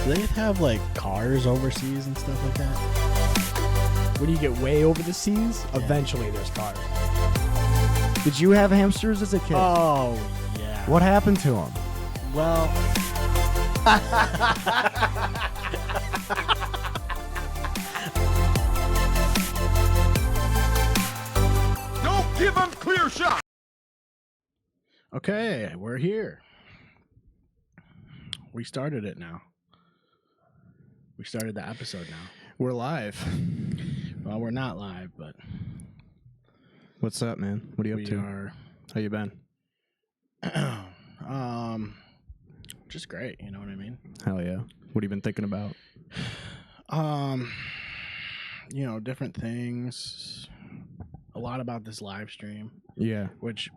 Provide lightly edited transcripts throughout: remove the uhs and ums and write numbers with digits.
Do they have like cars overseas and stuff like that? When you get way over the seas, eventually there's cars. Did you have hamsters as a kid? Oh, yeah. What happened to them? Well, Don't give him clear shot. okay, we're here. We started it now. We started the episode now. We're live. Well, we're not live, but What's up, man? What are you up we to? are How you been? just great, you know what I mean? Hell yeah. What have you been thinking about? You know, different things. A lot about this live stream, Yeah. which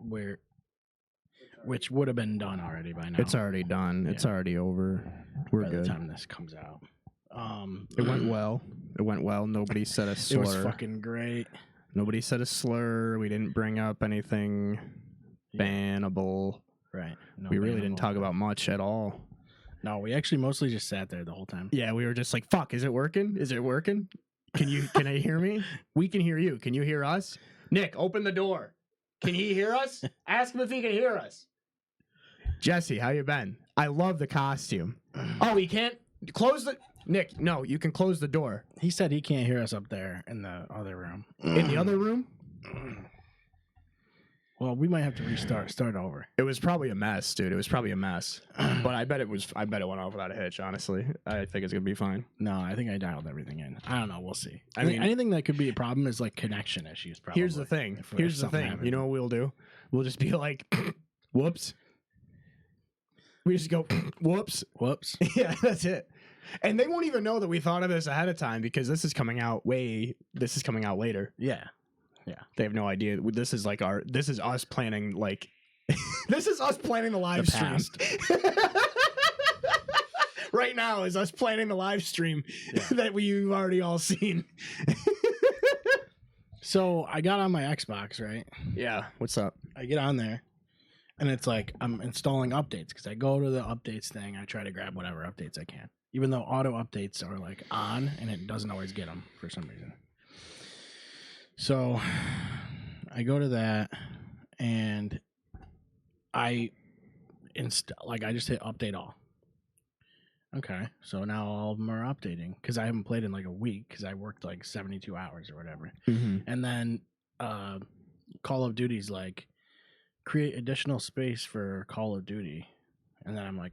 would have been done already by now. It's already done. It's already over. We're by good. the time this comes out. It went well. It went well. Nobody said a slur. It was fucking great. Nobody said a slur. We didn't bring up anything bannable. Right. No We really bannable. didn't talk about much at all. No, we actually mostly just sat there the whole time. Yeah, we were just like, fuck, is it working? Is it working? Can I hear me? We can hear you. Can you hear us? Nick, open the door. Can he hear us? Ask him if he can hear us. Jesse, how you been? I love the costume. Oh, he can't close the Nick, no, you can close the door. He said he can't hear us up there in the other room. In the other room? Well, we might have to start over. It was probably a mess, dude. It was probably a mess. But I bet it went off without a hitch, honestly. I think it's gonna be fine. No, I think I dialed everything in. I don't know. We'll see. I mean- anything that could be a problem is like connection issues. Probably. Here's the thing. If Here's the something thing. happens. You know what we'll do? We'll just be like, whoops. We just go, whoops. Whoops. Yeah, that's it. And they won't even know that we thought of this ahead of time because this is coming out later. Yeah. They have no idea. This is us planning this is us planning the live The stream. Right now is us planning the live stream that you've already all seen. So I got on my Xbox, right? Yeah. What's up? I get on there, and it's like I'm installing updates because I go to the updates thing. I try to grab whatever updates I can, even though auto updates are like on, and it doesn't always get them for some reason. So I go to that, and I just hit update all. Okay, so now all of them are updating because I haven't played in like a week because I worked like 72 hours or whatever. Mm-hmm. And then Call of Duty's like, create additional space for Call of Duty. And then I'm like,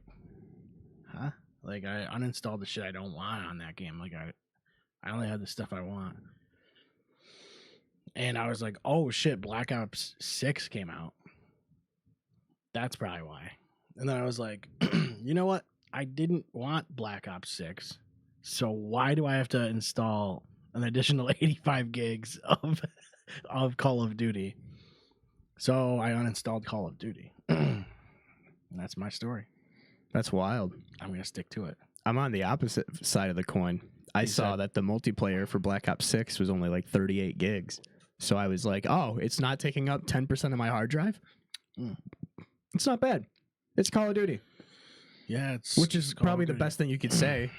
huh? Like, I uninstalled the shit I don't want on that game. Like, I only have the stuff I want. And I was like, oh shit, Black Ops 6 came out. That's probably why. And then I was like, you know what? I didn't want Black Ops 6. So why do I have to install an additional 85 gigs of Call of Duty? So I uninstalled Call of Duty. And that's my story. That's wild. I'm going to stick to it. I'm on the opposite side of the coin. I saw that the multiplayer for Black Ops 6 was only like 38 gigs. So I was like, oh, it's not taking up 10% of my hard drive? It's not bad. It's Call of Duty. Yeah, Which is Call of probably the Duty. best thing you could say.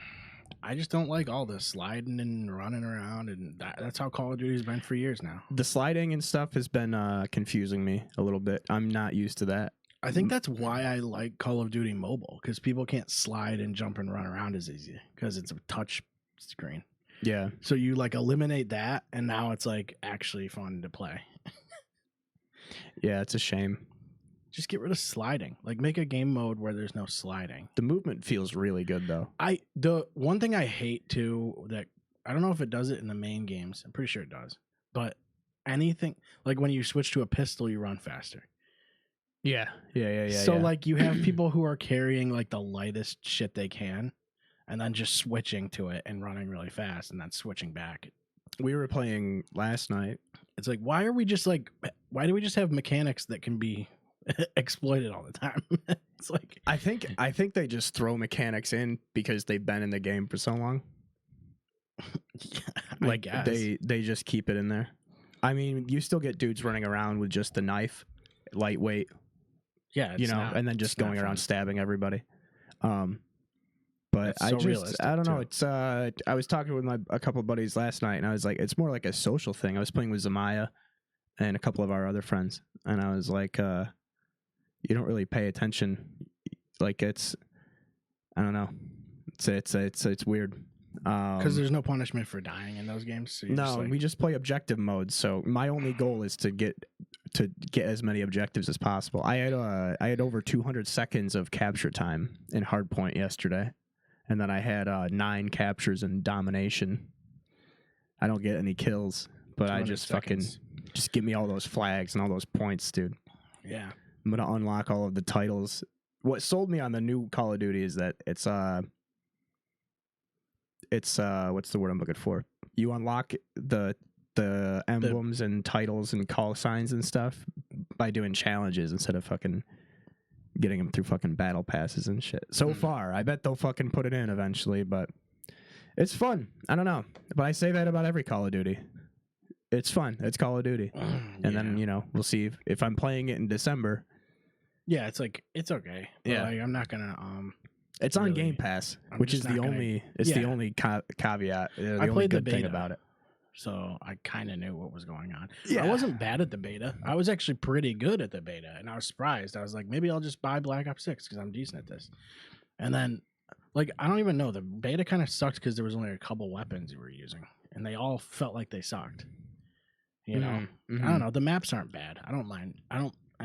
I just don't like all this sliding and running around, and that's how Call of Duty's been for years now. The sliding and stuff has been confusing me a little bit. I'm not used to that. I think that's why I like Call of Duty Mobile, because people can't slide and jump and run around as easy because it's a touch screen. Yeah. So you like eliminate that, and now it's like actually fun to play. Yeah, it's a shame. Just get rid of sliding. Like, make a game mode where there's no sliding. The movement feels really good, though. The one thing I hate too, that I don't know if it does it in the main games. I'm pretty sure it does. But anything like when you switch to a pistol, you run faster. Yeah. So like you have people who are carrying like the lightest shit they can, and then just switching to it and running really fast, and then switching back. We were playing last night. It's like, why do we just have mechanics that can be exploited all the time? It's like, I think they just throw mechanics in because they've been in the game for so long. I guess. They just keep it in there. I mean, you still get dudes running around with just the knife, lightweight, yeah, and then just going around stabbing everybody. But That's so realistic, I don't know. too. It's I was talking with a couple of buddies last night, and I was like, it's more like a social thing. I was playing with Zamaya and a couple of our other friends, and I was like, you don't really pay attention. Like it's, I don't know. It's weird. Because there's no punishment for dying in those games. So No, we just play objective mode. So my only goal is to get as many objectives as possible. I had over 200 seconds of capture time in Hardpoint yesterday, and then I had 9 captures in Domination. I don't get any kills, but I just seconds. just give me all those flags and all those points, dude. Yeah. I'm gonna unlock all of the titles. What sold me on the new Call of Duty is that it's what's the word I'm looking for? You unlock the emblems and titles and call signs and stuff by doing challenges instead of fucking getting them through fucking battle passes and shit. So far, I bet they'll fucking put it in eventually, but it's fun. I don't know, but I say that about every Call of Duty. It's fun. It's Call of Duty, and then we'll see if I'm playing it in December. Yeah, it's like it's okay. But Yeah. like, I'm not gonna It's on really, Game Pass, I'm which just is the not gonna- only caveat. The I only played the good thing beta. about it. So I kind of knew what was going on. Yeah. I wasn't bad at the beta. I was actually pretty good at the beta, and I was surprised. I was like, maybe I'll just buy Black Ops 6 because I'm decent at this. And then, like, I don't even know. The beta kind of sucked because there was only a couple weapons you were using, and they all felt like they sucked. You know, Mhm. I don't know. The maps aren't bad. I don't mind. I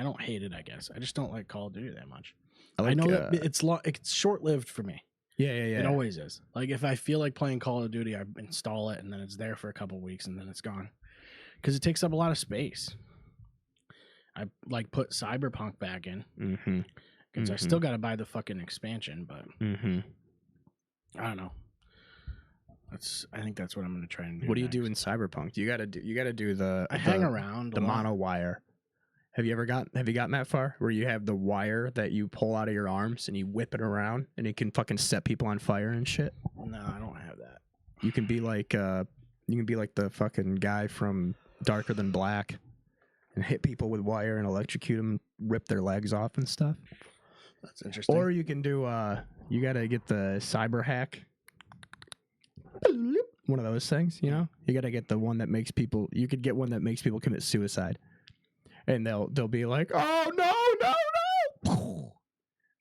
don't hate it. I guess I just don't like Call of Duty that much. I know that it's short lived for me. Yeah. It always is. Like if I feel like playing Call of Duty, I install it and then it's there for a couple weeks and then it's gone because it takes up a lot of space. I like put Cyberpunk back in because I still got to buy the fucking expansion, but I don't know. I think that's what I'm going to try and do. What do you next. do in Cyberpunk? You got to do the I hang around the a lot. mono wire. Have you gotten that far where you have the wire that you pull out of your arms and you whip it around and it can fucking set people on fire and shit? No, I don't have that. You can be like the fucking guy from Darker Than Black and hit people with wire and electrocute them, rip their legs off and stuff. That's interesting. Or you can do you got to get the cyber hack. One of those things, you know? You got to get the one that makes people you could get one that makes people commit suicide. And they'll be like, "Oh no!"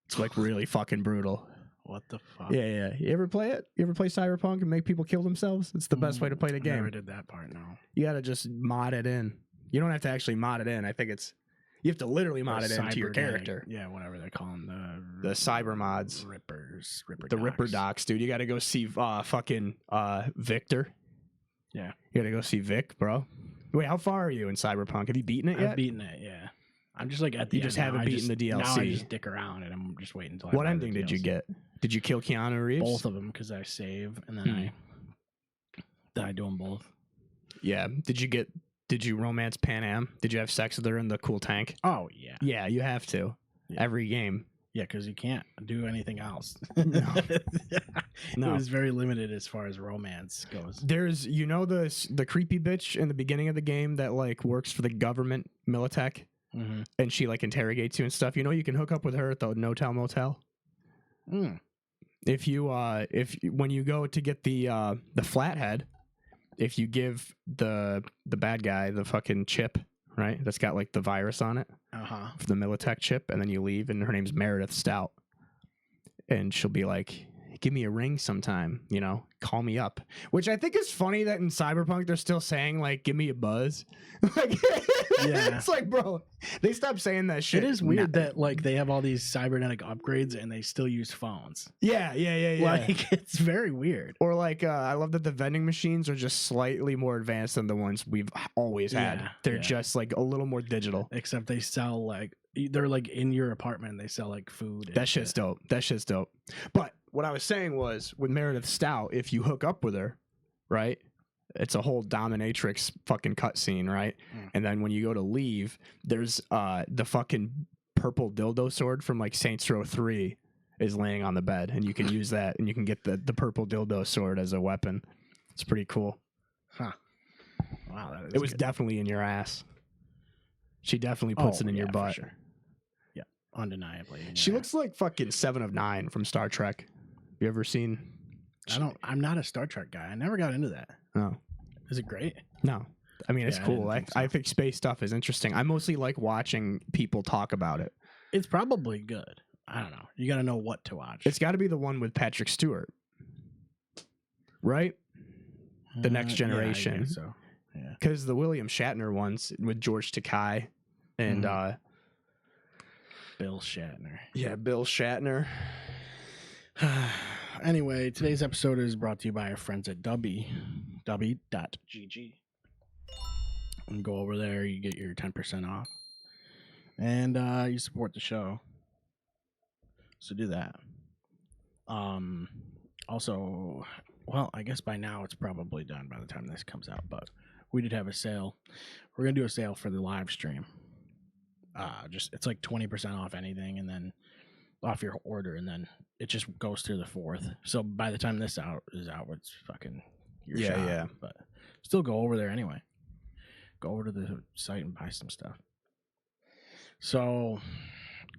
It's like really fucking brutal. What the fuck? Yeah. You ever play it? You ever play Cyberpunk and make people kill themselves? It's the best way to play the I game. never did that part. No. You gotta just mod it in. You don't have to actually mod it in. I think you have to literally mod it into your Cybernetic- character. Yeah, whatever they call them. The cyber mods. Ripper The Ripper Docs, dude. You gotta go see fucking Victor. Yeah. You gotta go see Vic, bro. Wait, how far are you in Cyberpunk? Have you beaten it yet? I've beaten it, yeah. I'm just like at the You end just now. haven't beaten the Now I DLC. just dick around and I'm just waiting until I What buy the ending did you DLC. get? Did you kill Keanu Reeves? Both of them because I save and then I do them both. Yeah. Did you romance Pan Am? Did you have sex with her in the cool tank? Oh yeah, Yeah, you have to. Yeah. Every game. yeah, because you can't do anything else. No. It was very limited as far as romance goes. There's the creepy bitch in the beginning of the game that like works for the government Militech Mm-hmm. and she like interrogates you and stuff. You know you can hook up with her at the No-Tell Motel. If you when you go to get the flathead, if you give the bad guy the fucking chip, right? That's got like the virus on it. For the Militech chip, and then you leave, and her name's Meredith Stout, and she'll be like, "Give me a ring sometime, you know, call me up." Which I think is funny that in Cyberpunk they're still saying like, "Give me a buzz." Like, Yeah. it's like, bro, they stopped saying that shit. It is weird that like they have all these cybernetic upgrades and they still use phones. Yeah. Like it's very weird. Or like, I love that the vending machines are just slightly more advanced than the ones we've always had. Yeah, They're yeah. just like a little more digital. Except they sell like they're like in your apartment. They sell like food. and That shit's dope. But what I was saying was with Meredith Stout, if you hook up with her, right? It's a whole dominatrix fucking cutscene, right? And then when you go to leave, there's the fucking purple dildo sword from like Saints Row 3 is laying on the bed, and you can use that, and you can get the purple dildo sword as a weapon. It's pretty cool. Huh. Wow, that is It was good. definitely in your ass. She definitely puts it in your for butt. sure. Yeah, undeniably. She yeah. looks like fucking 7 of 9 from Star Trek. You ever seen? I'm not a Star Trek guy. I never got into that. Oh, Is it great? no. I mean, it's Yeah, I cool. didn't think so. I think space stuff is interesting. I mostly like watching people talk about it. It's probably good. I don't know. You got to know what to watch. It's got to be the one with Patrick Stewart, right? The Next Generation. Yeah, I guess so. Yeah. Because the William Shatner ones with George Takei and Bill Shatner. yeah, Bill Shatner. Anyway, today's episode is brought to you by our friends at Dubby.gg. And go over there, you get your 10% off. And you support the show. So do that. Also, well, I guess by now it's probably done by the time this comes out, but we did have a sale. We're gonna do a sale for the live stream. It's like 20% off anything, and then off your order, and then it just goes through the 4th. So by the time this is out, it's fucking your shot. Yeah. But still go over there anyway. Go over to the site and buy some stuff. So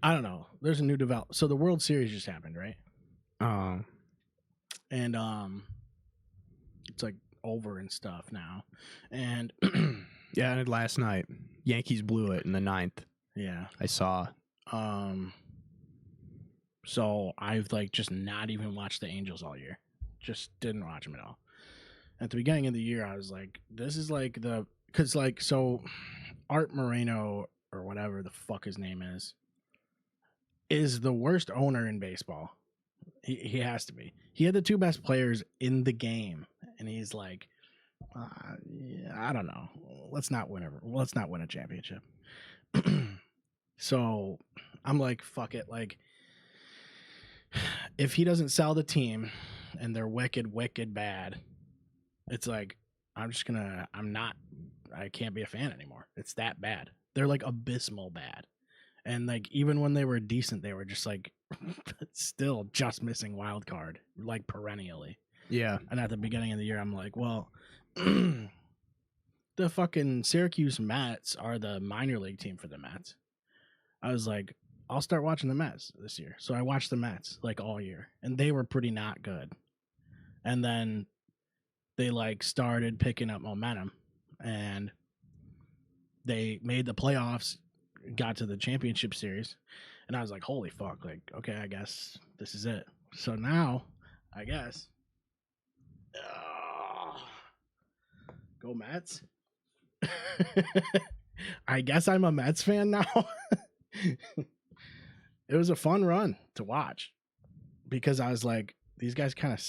I don't know. There's a new develop. So the World Series just happened, right? And it's like over and stuff now. And yeah, and last night Yankees blew it in the 9th. Yeah, I saw. So I've like just not even watched the Angels all year. Just didn't watch them at all. At the beginning of the year, I was like, this is like so Art Moreno or whatever the fuck his name is the worst owner in baseball. He has to be. He had the 2 best players in the game, and he's like, yeah, I don't know. Let's not win a championship. So I'm like, fuck it. Like, if he doesn't sell the team and they're wicked, wicked bad, it's like, I can't be a fan anymore. It's that bad. They're like abysmal bad. And like, even when they were decent, they were just like, still just missing wild card, like perennially. Yeah. And at the beginning of the year, I'm like, well, the fucking Syracuse Mets are the minor league team for the Mets. I was like, I'll start watching the Mets this year. So I watched the Mets like all year, and they were pretty not good. And then they like started picking up momentum, and they made the playoffs, got to the championship series, and I was like, holy fuck, like, okay, I guess this is it. So now, I guess, go Mets. I guess I'm a Mets fan now. It was a fun run to watch because I was like, these guys kind of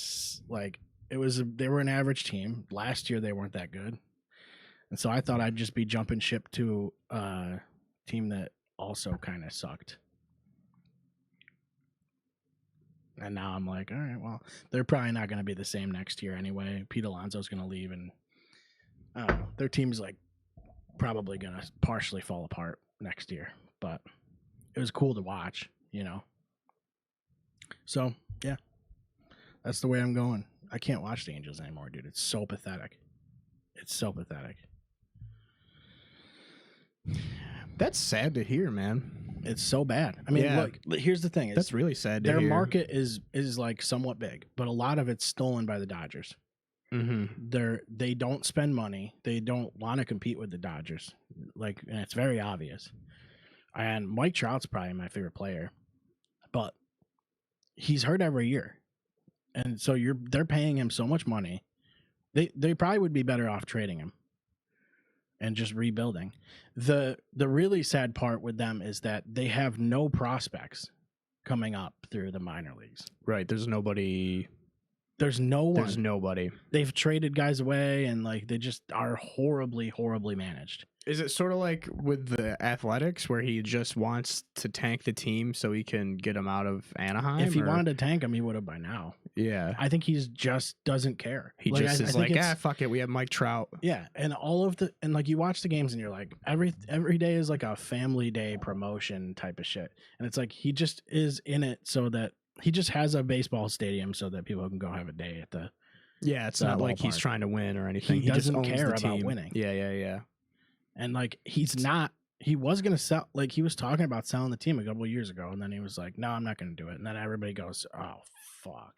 like, they were an average team. Last year, they weren't that good. And so I thought I'd just be jumping ship to a team that also kind of sucked. And now I'm like, all right, well, they're probably not going to be the same next year anyway. Pete Alonso's going to leave, and I don't know. Their team's like probably going to partially fall apart next year. But it was cool to watch, you know. So, yeah. That's the way I'm going. I can't watch the Angels anymore, dude. It's so pathetic. It's so pathetic. That's sad to hear, man. It's so bad. I mean, Yeah. look, here's the thing. That's really sad to Their hear. market is like somewhat big, but a lot of it's stolen by the Dodgers. Mm-hmm. They don't spend money. They don't want to compete with the Dodgers. Like, and it's very obvious. And Mike Trout's probably my favorite player, but he's hurt every year. And so they're paying him so much money. They probably would be better off trading him and just rebuilding. The really sad part with them is that they have no prospects coming up through the minor leagues. Right. There's nobody. There's no one. There's nobody. They've traded guys away, and like they just are horribly, horribly managed. Is it sort of like with the Athletics where he just wants to tank the team so he can get him out of Anaheim? If he wanted to tank him, he would have by now. Yeah. I think he's just doesn't care. He like, just I is think like, fuck it. We have Mike Trout. Yeah, and like you watch the games and you're like, every day is like a family day promotion type of shit. And it's like he just is in it so that he just has a baseball stadium so that people can go have a day at the Yeah, it's the not like ballpark. he's trying to win or anything. He just doesn't owns care the about team. winning. Yeah. And like he's not he was gonna sell. Like he was talking about selling the team a couple of years ago, and then he was like, "No, I'm not gonna do it." And then everybody goes, "Oh fuck."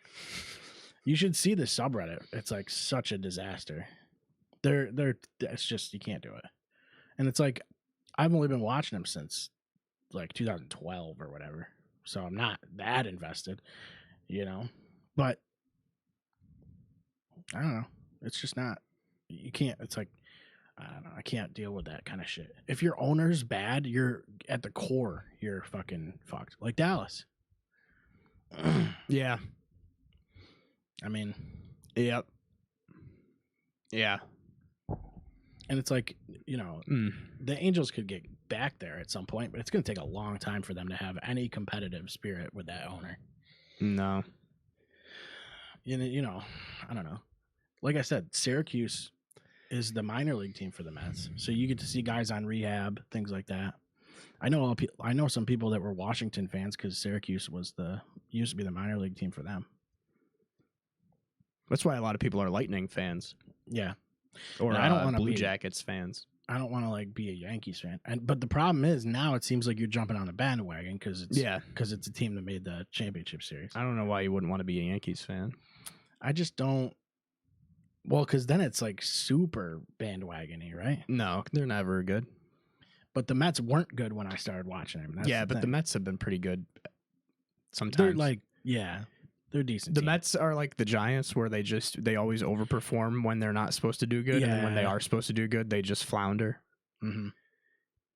You should see the subreddit. It's like such a disaster. It's just you can't do it. And it's like I've only been watching him since like 2012 or whatever. So I'm not that invested, But I don't know. It's just not you can't it's like I don't know. I can't deal with that kind of shit. If your owner's bad, you're at the core, you're fucking fucked. Like Dallas. Yeah. I mean, Yep. Yeah. and it's like, the Angels could get back there at some point, but it's going to take a long time for them to have any competitive spirit with that owner. No. I don't know. Like I said, Syracuse is the minor league team for the Mets, so you get to see guys on rehab, things like that. I know some people that were Washington fans because Syracuse used to be the minor league team for them. That's why a lot of people are Lightning fans. Yeah, Or and I don't want to Blue Jackets fans. I don't want to like be a Yankees fan, but the problem is now it seems like you're jumping on the bandwagon because it's a team that made the championship series. I don't know why you wouldn't want to be a Yankees fan. I just don't. Well, because then it's like super bandwagony, right? No, they're never good. But the Mets weren't good when I started watching them. But the Mets have been pretty good sometimes. They're like, they're decent. The team. Mets are like the Giants, where they always overperform when they're not supposed to do good, and then when they are supposed to do good, they just flounder. Mm-hmm.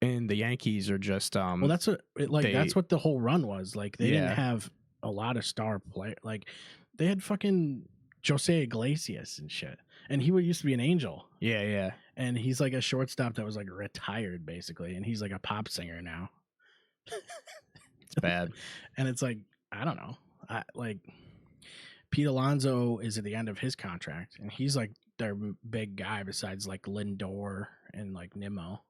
And the Yankees are just well, that's what the whole run was. Like they didn't have a lot of star play. Like they had fucking Jose Iglesias and shit, and he used to be an Angel. Yeah. And he's like a shortstop that was like retired basically, and he's like a pop singer now. It's bad. And it's like I don't know. Pete Alonso is at the end of his contract, and he's like their big guy besides like Lindor and like Nimmo.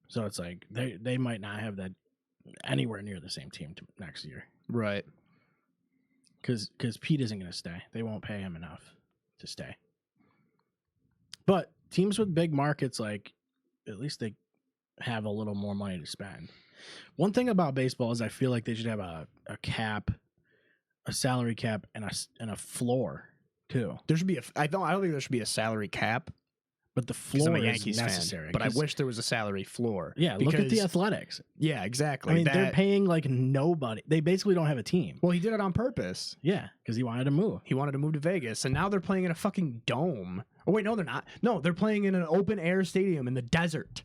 So it's like they might not have that anywhere near the same team next year, Right. because Pete isn't going to stay. They won't pay him enough to stay. But teams with big markets, like at least they have a little more money to spend. One thing about baseball is I feel like they should have a cap, a salary cap, and a floor too. There should be I don't think there should be a salary cap. But the 'Cause I'm floor a is Yankees necessary. fan, but I wish there was a salary floor. Yeah, look at the Athletics. Yeah, exactly. I mean, they're paying like nobody. They basically don't have a team. Well, he did it on purpose. Yeah, because he wanted to move. He wanted to move to Vegas, and now they're playing in a fucking dome. Oh wait, no, they're not. No, they're playing in an open air stadium in the desert.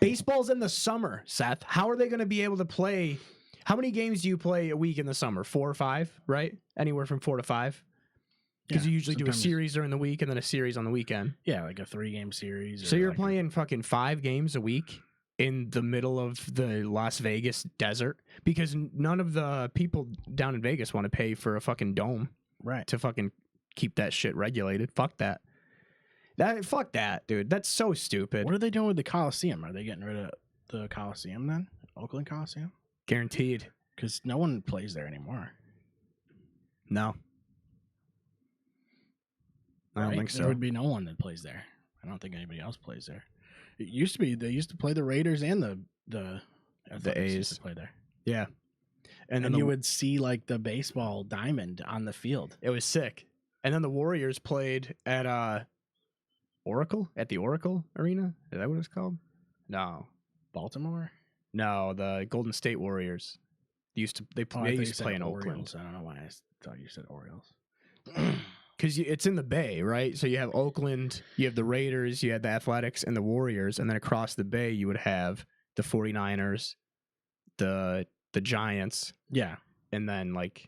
Baseball's in the summer, Seth. How are they going to be able to play? How many games do you play a week in the summer? 4 or 5, right? Anywhere from 4 to 5. Because you usually do a series during the week and then a series on the weekend. Yeah, like a 3-game series. So you're playing fucking 5 games a week in the middle of the Las Vegas desert because none of the people down in Vegas want to pay for a fucking dome, right, to fucking keep that shit regulated. Fuck that. Fuck that, dude. That's so stupid. What are they doing with the Coliseum? Are they getting rid of the Coliseum then? Oakland Coliseum? Guaranteed. Because no one plays there anymore. No. I don't think so. There would be no one that plays there. I don't think anybody else plays there. It used to be they used to play the Raiders and the Athletics A's used to play there. Yeah. And then you would see like the baseball diamond on the field. It was sick. And then the Warriors played at Oracle? At the Oracle Arena? Is that what it's called? No. Baltimore? No, the Golden State Warriors. They used to play in Oakland. I don't know why I thought you said Orioles. Because it's in the Bay, right? So you have Oakland, you have the Raiders, you have the Athletics, and the Warriors. And then across the Bay, you would have the 49ers, the Giants. Yeah. And then, like,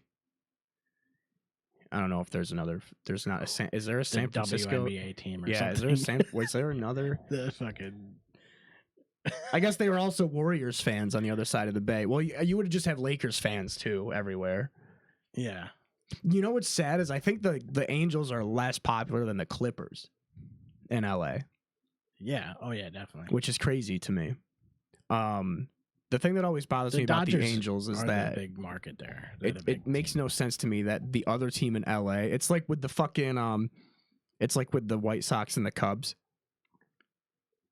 I don't know if there's another. There's not a. Is there a San Francisco WNBA team or yeah, something? Was there another? The fucking. I guess they were also Warriors fans on the other side of the Bay. Well, you would just have Lakers fans, too, everywhere. Yeah. You know what's sad is I think the Angels are less popular than the Clippers in LA. Yeah. Oh yeah, definitely. Which is crazy to me. The thing that always bothers me about the Angels is that the big market there. It makes no sense to me that the other team in LA, it's like with the fucking it's like with the White Sox and the Cubs.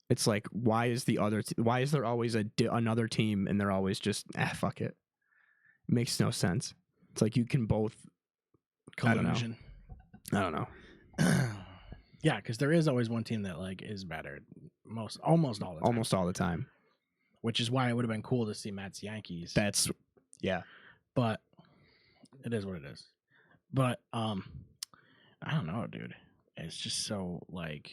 It's like, why is there always another team and they're always just fuck it? It makes no sense. It's like you can both Collusion. I don't know. Yeah, because there is always one team that like is better almost all the time. Almost all the time. Which is why it would have been cool to see Mets Yankees. That's But it is what it is. But I don't know, dude. It's just so like,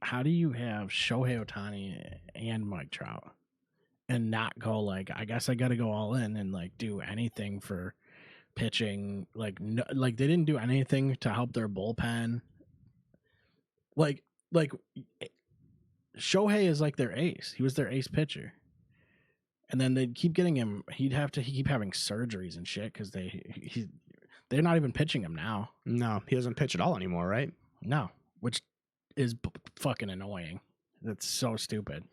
how do you have Shohei Ohtani and Mike Trout and not go like, I guess I got to go all in and like do anything for pitching? Like, no, like they didn't do anything to help their bullpen. Like Shohei is like their ace. He was their ace pitcher. And then they'd keep getting him. He'd have to keep having surgeries and shit because they're not even pitching him now. No, he doesn't pitch at all anymore, right? No, which is fucking annoying. That's so stupid.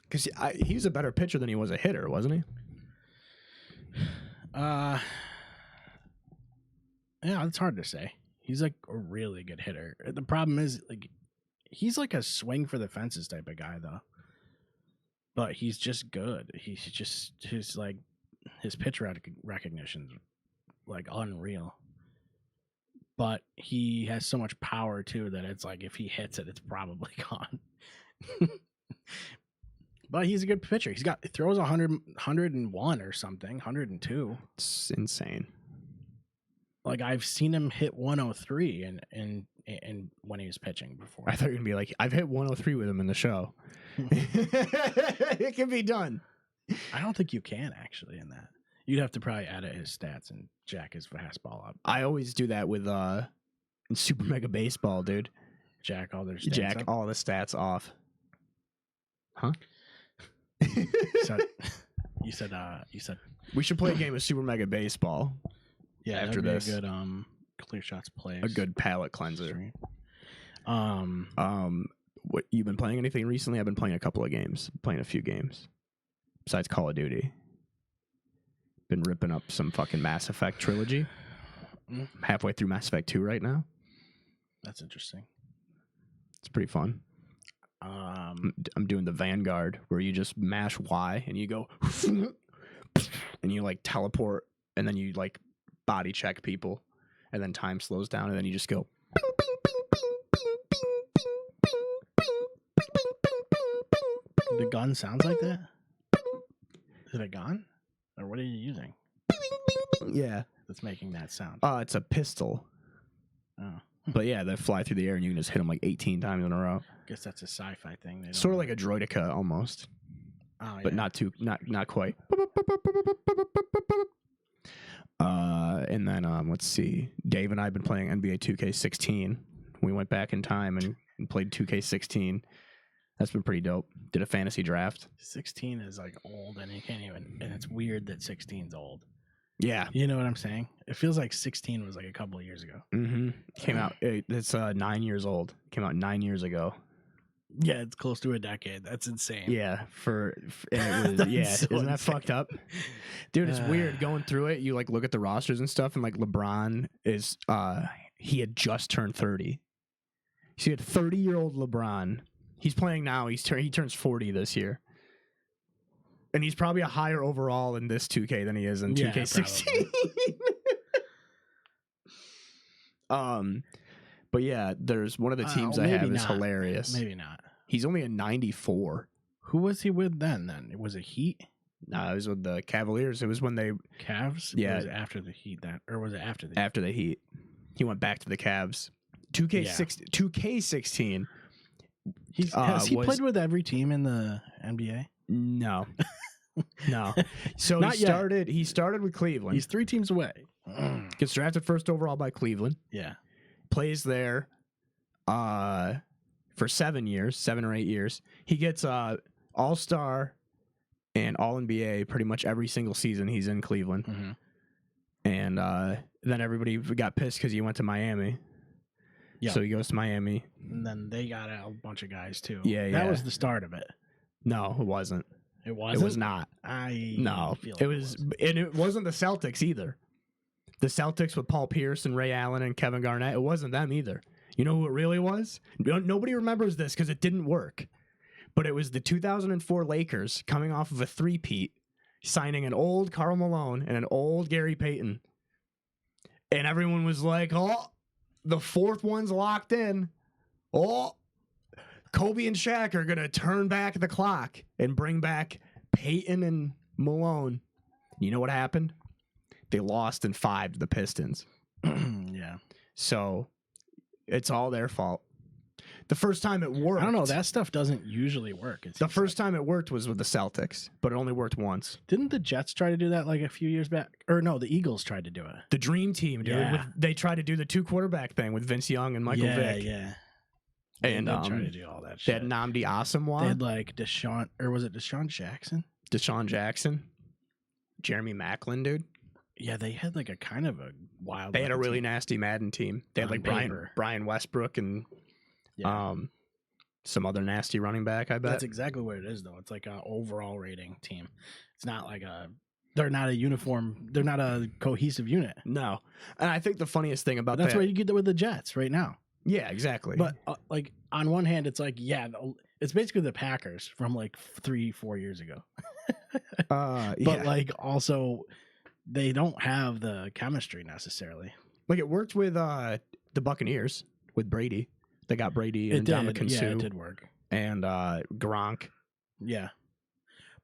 Because he was a better pitcher than he was a hitter, wasn't he? Yeah, it's hard to say. He's like a really good hitter. The problem is like he's like a swing for the fences type of guy though. But he's just good. He's just his pitch recognition's like unreal. But he has so much power too that it's like if he hits it, it's probably gone. But he's a good pitcher. He throws 101 or something, 102. It's insane. Like I've seen him hit 103 and when he was pitching before. I thought you were gonna be like, I've hit 103 with him in the show. It can be done. I don't think you can actually in that. You'd have to probably edit his stats and jack his fastball up. I always do that with in Super Mega Baseball, dude. Jack all their stats Jack up. all the stats off. Huh? You said we should play a game of Super Mega Baseball. Yeah, after this, a good clear shots play. A good palate cleanser. What you've been playing anything recently? I've been playing a couple of games, playing a few games besides Call of Duty. Been ripping up some fucking Mass Effect trilogy. Halfway through Mass Effect 2 right now. That's interesting. It's pretty fun. I'm doing the Vanguard where you just mash Y and you go and you like teleport and then you like body check people and then time slows down and then you just go the gun sounds like that? Is it a gun? Or what are you using? Yeah. That's making that sound. It's a pistol. Oh. But yeah, they fly through the air and you can just hit them like 18 times in a row. Guess that's a sci-fi thing. Sort of like a droideka almost. Oh, yeah. But not quite. And then let's see. Dave and I have been playing NBA 2K16. We went back in time and played 2K16. That's been pretty dope. Did a fantasy draft. 16 is like old and you can't even, and it's weird that 16's old. Yeah. You know what I'm saying? It feels like 16 was like a couple of years ago. Mm-hmm. Came out, it's 9 years old. Came out 9 years ago. Yeah, it's close to a decade. That's insane. Yeah, and it was, yeah, so isn't that insane. fucked up? Dude, it's weird going through it. You like look at the rosters and stuff, and like LeBron is he had just turned 30. So you had 30-year-old LeBron. He's playing now. He turns 40 this year. And he's probably a higher overall in this 2K than he is in 2K16. But yeah, there's one of the teams I have is hilarious. Maybe not. He's only a 94. Who was he with then? Was it Heat? No, it was with the Cavaliers. It was when they Cavs? Yeah. Or was it after the Heat or was it after the Heat? After the Heat. He went back to the Cavs. 2K16. Has he played with every team in the NBA? No. No. So Not yet. He started with Cleveland. He's 3 teams away. Gets drafted first overall by Cleveland. Yeah. Plays there for 7 or 8 years. He gets All-Star and All-NBA pretty much every single season he's in Cleveland. Mm-hmm. And then everybody got pissed because he went to Miami. Yeah. So he goes to Miami. And then they got a bunch of guys too. Yeah, That was the start of it. No, it wasn't. It wasn't? It was not. It was, and it wasn't the Celtics either. The Celtics with Paul Pierce and Ray Allen and Kevin Garnett, it wasn't them either. You know who it really was? Nobody remembers this because it didn't work. but it was the 2004 Lakers coming off of a three-peat, signing an old Karl Malone and an old Gary Payton. And everyone was like, oh, the fourth one's locked in. Oh, Kobe and Shaq are going to turn back the clock and bring back Payton and Malone. You know what happened? They lost in 5 to the Pistons. Yeah. So it's all their fault. The first time it worked. I don't know. That stuff doesn't usually work. The first time it worked was with the Celtics, but it only worked once. Didn't the Jets try to do that like a few years back? Or no, the Eagles tried to do it. The Dream Team, dude. Yeah. They tried to do the 2 quarterback thing with Vince Young and Michael Vick. Yeah. And they tried to do all that they shit. had Nnamdi Asomugha. They had like Deshaun, or was it Deshaun Jackson? Deshaun Jackson. Jeremy Maclin, dude. Yeah, they had like a kind of a wild. They had a really team. nasty Madden team. They had On like paper. Brian Westbrook and some other nasty running back, I bet. That's exactly what it is, though. It's like an overall rating team. It's not like they're not a uniform. They're not a cohesive unit. No. And I think the funniest thing about That's that. why you get that with the Jets right now. Yeah, exactly. But like on one hand, it's like, yeah, it's basically the Packers from like 3-4 years ago. yeah. But like also, they don't have the chemistry necessarily. Like it worked with the Buccaneers with Brady. They got Brady and Ndamukong Yeah, Suh it did work. and Gronk. Yeah,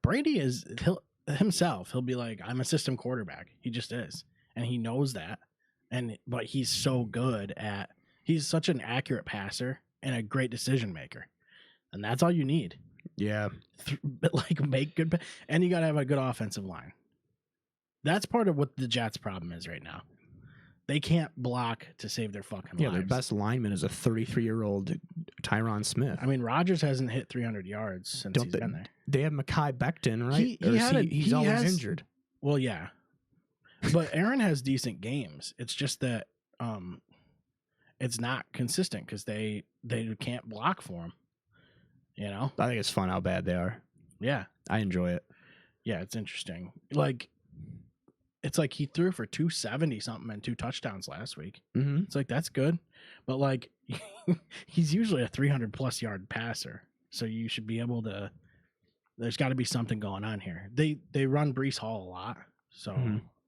Brady is he'll be like, I'm a system quarterback. He just is, and he knows that. But he's so good at. He's such an accurate passer and a great decision maker, and that's all you need. Yeah. But like make good, and you got to have a good offensive line. That's part of what the Jets' problem is right now. They can't block to save their fucking lives. Yeah, their best lineman is a 33-year-old Tyron Smith. I mean, Rodgers hasn't hit 300 yards since he's been there. They have Mekhi Becton, right? He's always injured. Well, yeah, but Aaron has decent games. It's just that it's not consistent because they can't block for him. You know, I think it's fun how bad they are. Yeah, I enjoy it. Yeah, it's interesting. Like, it's like he threw for 270 something and 2 touchdowns last week. Mm-hmm. It's like that's good, but like he's usually a 300+ yard passer, so you should be able to. There's got to be something going on here. They run Breece Hall a lot, so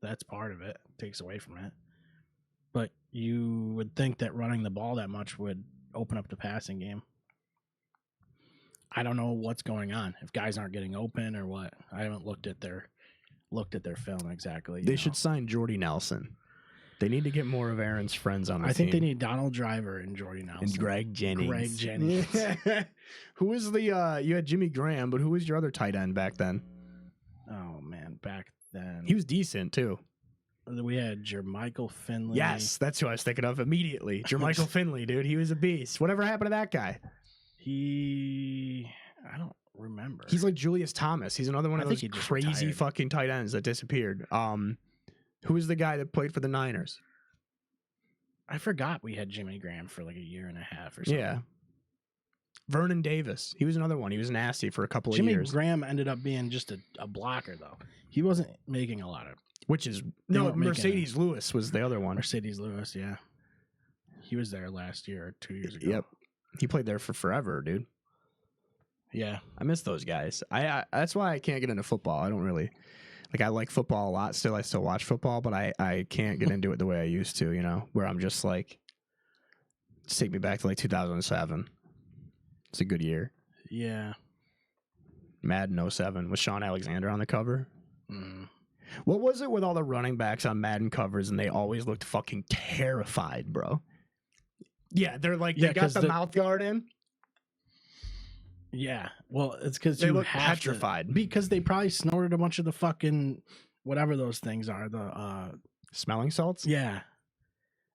that's part of it. Takes away from it, but you would think that running the ball that much would open up the passing game. I don't know what's going on. If guys aren't getting open or what. I haven't looked at their film exactly. They should sign Jordy Nelson. They need to get more of Aaron's friends on the team. I think they need Donald Driver and Jordy Nelson. And Greg Jennings. Who was the you had Jimmy Graham, but who was your other tight end back then? Oh man, back then. He was decent too. We had Jermichael Finley. Yes, that's who I was thinking of immediately. Jermichael Finley, dude. He was a beast. Whatever happened to that guy? I don't remember. He's like Julius Thomas. He's another one of those crazy retired. fucking tight ends that disappeared. Who was the guy that played for the Niners? I forgot we had Jimmy Graham for like a year and a half or something. Yeah. Vernon Davis. He was another one. He was nasty for a couple of years. Jimmy Graham ended up being just a blocker though. He wasn't making a lot of. Which is weren't making Mercedes Lewis was the other one. Mercedes Lewis, yeah. He was there last year or 2 years ago. Yep. He played there for forever, dude. Yeah. I miss those guys. I that's why I can't get into football. I don't really I like football a lot still. I still watch football, but I can't get into it the way I used to, you know, where I'm just like, just take me back to like 2007. It's a good year. Yeah. Madden 07 with Shaun Alexander on the cover. Mm. What was it with all the running backs on Madden covers and they always looked fucking terrified, bro? Yeah, they're like, they got the mouth guard in. Yeah. Well, it's because they you look have petrified. Because they probably snorted a bunch of the fucking whatever those things are. The smelling salts? Yeah.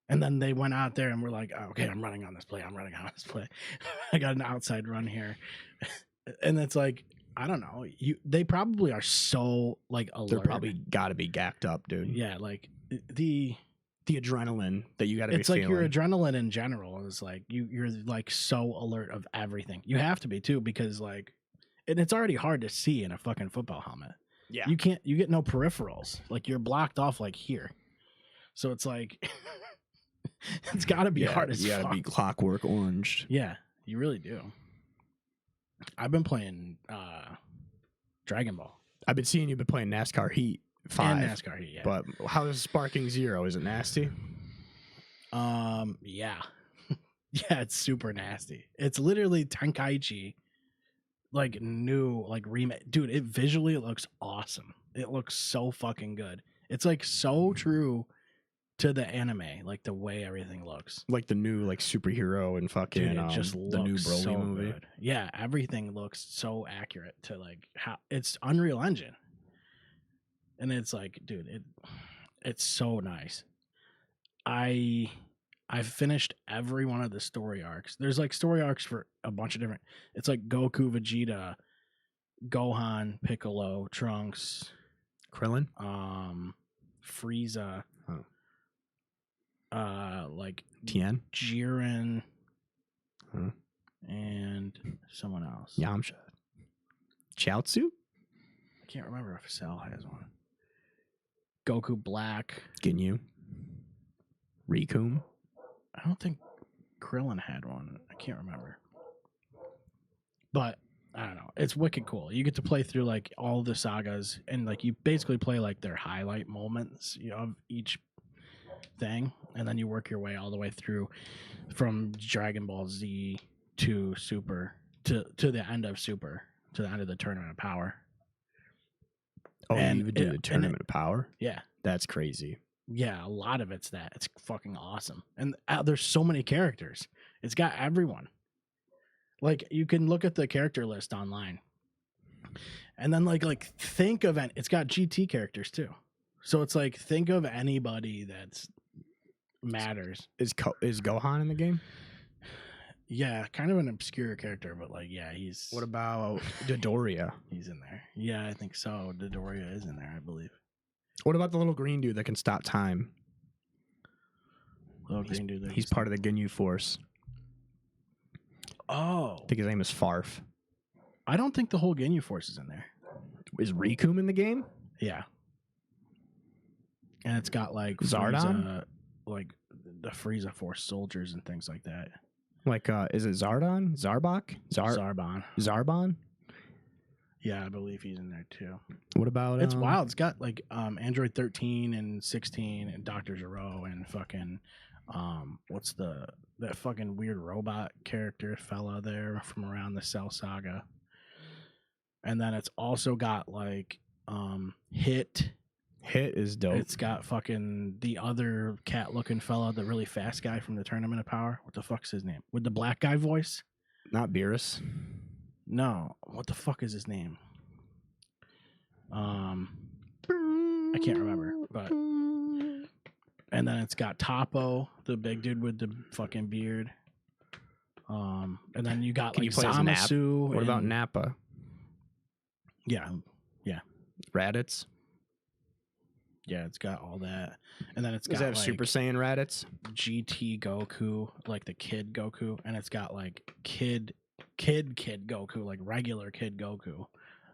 And then they went out there and were like, oh, okay, I'm running on this play. I got an outside run here. And it's like, I don't know. They probably are so like alert. They're probably got to be gacked up, dude. Yeah, like the adrenaline that you got to be feeling. It's like your adrenaline in general is like you're like so alert of everything. You have to be too because like, and it's already hard to see in a fucking football helmet. Yeah, you get no peripherals. Like you're blocked off like here, so it's like it's got to be hard as fuck. You got to be clockwork oranged. Yeah, you really do. I've been playing Dragon Ball I've been seeing you've been playing NASCAR Heat 5. and NASCAR Heat. Yeah. But how is Sparking Zero? Is it nasty? Yeah. Yeah, it's super nasty. It's literally Tenkaichi, like new, like remake. Dude, it visually looks awesome. It looks so fucking good. It's like so true to the anime, like the way everything looks. Like the new like superhero and fucking Dude, it just the new looks Broly so movie. good. Yeah, everything looks so accurate to like how it's Unreal Engine. And it's like, dude, it's so nice. I've finished every one of the story arcs. There's like story arcs for a bunch of different. It's like Goku, Vegeta, Gohan, Piccolo, Trunks, Krillin? Frieza, like Tien? Jiren, Huh. and someone else. Yamcha? Chaozu? I can't remember if Cell has one. Goku Black. Ginyu? Rikum? I don't think Krillin had one. I can't remember. But I don't know. It's wicked cool. You get to play through like all the sagas and like you basically play like their highlight moments, you know, of each thing, and then you work your way all the way through from Dragon Ball Z to Super to the end of Super, to the end of the Tournament of Power. Oh, And you even did it- a Tournament of Power? Yeah. That's crazy. Yeah, a lot of it's that. It's fucking awesome. And there's so many characters. It's got everyone. Like you can look at the character list online. And then like think of it's got GT characters too. So it's like think of anybody that's matters. Is Gohan in the game? Yeah, kind of an obscure character, but like yeah, he's What about Dodoria? he's in there. Yeah, I think so. Dodoria is in there, I believe. What about the little green dude that can stop time? Little green dude. He's part of the Ginyu Force. Oh, I think his name is Farf. I don't think the whole Ginyu Force is in there. Is Rikum in the game? Yeah. And it's got like Zardon? Frieza, like the Frieza Force soldiers and things like that. Like, is it Zardon? Zarbok? Zarbon. Zarbon? Yeah, I believe he's in there too. What about... It's wild. It's got like Android 13 and 16 and Dr. Zero and fucking what's that fucking weird robot character fella there from around the Cell Saga. And then it's also got like Hit. Hit is dope. It's got fucking the other cat looking fella, the really fast guy from the Tournament of Power. What the fuck's his name? With the black guy voice? Not Beerus. No. What the fuck is his name? I can't remember, but and then it's got Topo, the big dude with the fucking beard. And then you got Can like you play as Nap? Zamasu. What about Nappa? Yeah. Raditz? Yeah, it's got all that. And then it's Does got it have like Super Saiyan Raditz? GT Goku, like the kid Goku, and it's got like kid Goku, like regular kid Goku,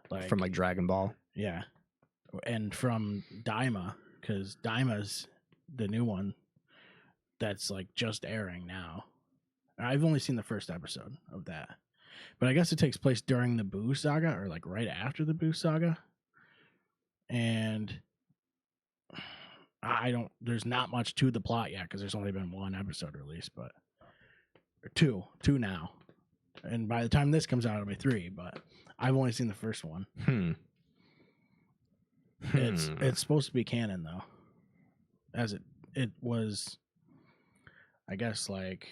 like From like Dragon Ball? yeah, and from Daima, because Daima's the new one that's like just airing now. I've only seen the first episode of that, but I guess it takes place during the Buu saga or like right after the Buu saga, and there's not much to the plot yet because there's only been one episode released, but or two now. And by the time this comes out, it'll be 3, but I've only seen the first one. It's supposed to be canon though. As it was, I guess like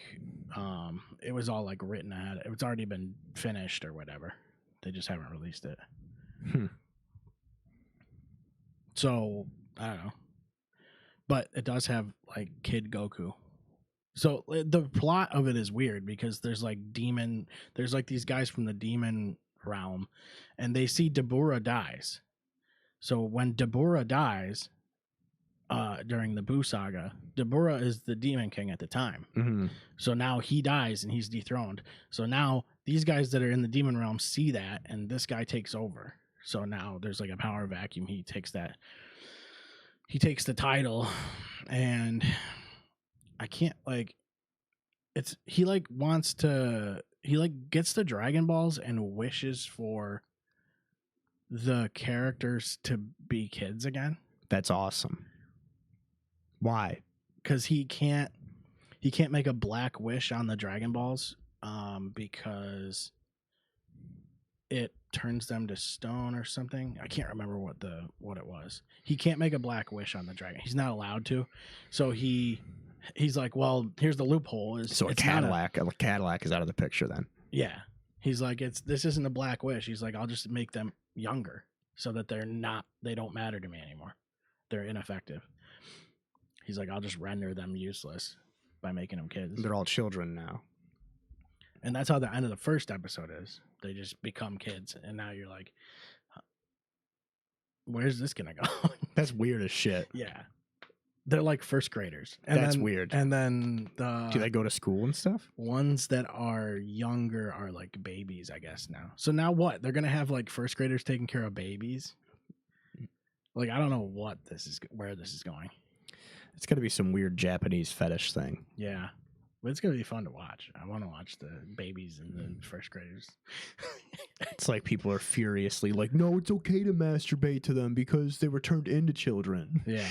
it was all like written ahead. It's already been finished or whatever. They just haven't released it. So I don't know. But it does have like Kid Goku. So the plot of it is weird because there's like these guys from the demon realm and they see Dabura dies. So when Dabura dies during the Buu saga, Dabura is the demon king at the time. Mm-hmm. So now he dies and he's dethroned. So now these guys that are in the demon realm see that and this guy takes over. So now there's like a power vacuum. He takes the title and I can't like he like wants to he like gets the Dragon Balls and wishes for the characters to be kids again. That's awesome. Why? Because he can't make a black wish on the Dragon Balls because it turns them to stone or something. I can't remember what it was. He can't make a black wish on the dragon. He's not allowed to. So he's like, well, here's the loophole. So a Cadillac is out of the picture then. Yeah. He's like, this isn't a black wish. He's like, I'll just make them younger so that they don't matter to me anymore. They're ineffective. He's like, I'll just render them useless by making them kids. They're all children now. And that's how the end of the first episode is. They just become kids. And now you're like, where's this going to go? That's weird as shit. Yeah. They're like first graders. And that's weird. And then do they go to school and stuff? Ones that are younger are like babies, I guess, now. So now what? They're going to have like first graders taking care of babies? Like, I don't know where this is going. It's got to be some weird Japanese fetish thing. Yeah. But it's going to be fun to watch. I want to watch the babies and the first graders. It's like people are furiously like, no, it's okay to masturbate to them because they were turned into children. Yeah.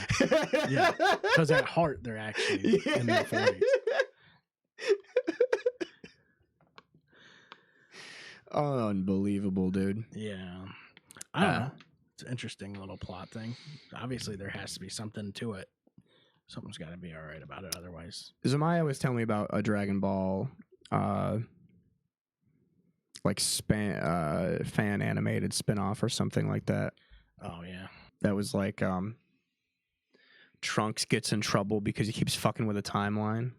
Yeah. Because at heart, they're actually in their 40s. Unbelievable, dude. Yeah. I don't know. It's an interesting little plot thing. Obviously, there has to be something to it. Something's got to be all right about it. Otherwise, Zamaya was telling me about a Dragon Ball, fan animated spinoff or something like that. Oh yeah, that was like Trunks gets in trouble because he keeps fucking with a timeline,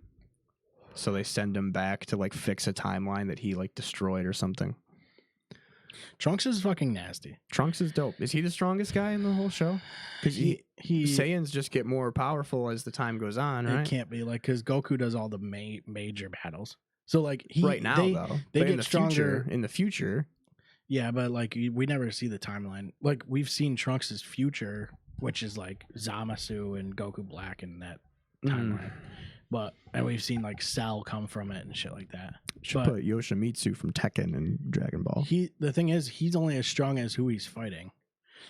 so they send him back to like fix a timeline that he like destroyed or something. Trunks is fucking nasty. Trunks is dope. Is he the strongest guy in the whole show? Because he Saiyans just get more powerful as the time goes on, right? It can't be like because Goku does all the major battles. So like right now though, they get stronger in the future. Yeah, but like we never see the timeline. Like we've seen Trunks' future, which is like Zamasu and Goku Black in that timeline. And we've seen like Cell come from it and shit like that. Should put Yoshimitsu from Tekken in Dragon Ball. The thing is, he's only as strong as who he's fighting.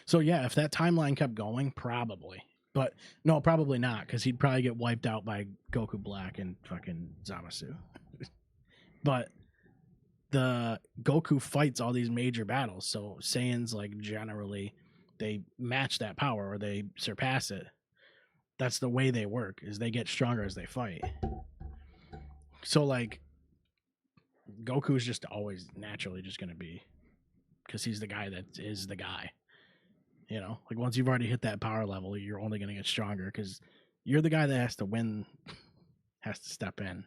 So yeah, if that timeline kept going, probably. But no, probably not, because he'd probably get wiped out by Goku Black and fucking Zamasu. But the Goku fights all these major battles, so Saiyans like generally they match that power or they surpass it. That's the way they work, is they get stronger as they fight. So like Goku's just always naturally just gonna be, because he's the guy that is the guy. You know, like once you've already hit that power level, you're only gonna get stronger because you're the guy that has to win, has to step in.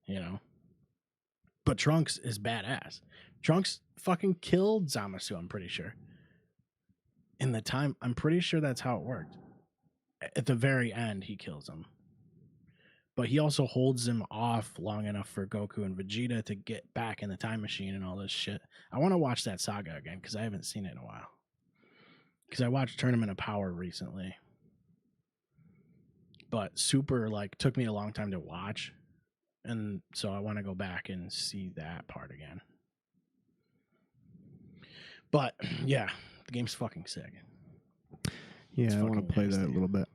You know. But Trunks is badass. Trunks fucking killed Zamasu, I'm pretty sure. In the time, I'm pretty sure that's how it worked. At the very end, he kills him. But he also holds him off long enough for Goku and Vegeta to get back in the time machine and all this shit. I want to watch that saga again because I haven't seen it in a while. Because I watched Tournament of Power recently. But Super like took me a long time to watch. And so I want to go back and see that part again. But yeah, the game's fucking sick. Yeah, I want to play that a little bit.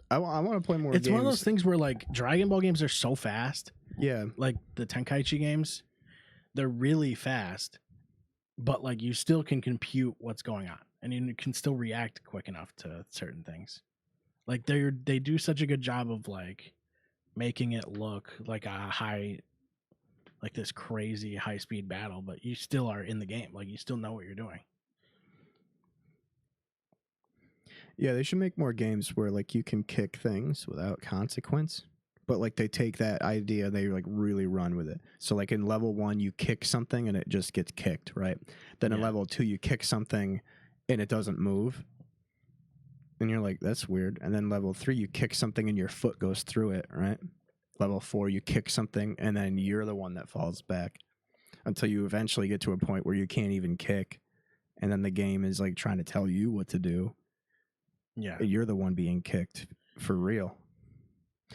I want to play more games. It's one of those things where like Dragon Ball games are so fast. Yeah. Like the Tenkaichi games, they're really fast, but like you still can compute what's going on and you can still react quick enough to certain things. Like they do such a good job of like making it look like like this crazy high speed battle, but you still are in the game. Like you still know what you're doing. Yeah, they should make more games where like you can kick things without consequence. But like they take that idea, they like really run with it. So like in level 1, you kick something and it just gets kicked, right? Then in level 2, you kick something and it doesn't move. And you're like, that's weird. And then level 3, you kick something and your foot goes through it, right? Level 4, you kick something and then you're the one that falls back until you eventually get to a point where you can't even kick. And then the game is like trying to tell you what to do. Yeah. You're the one being kicked for real.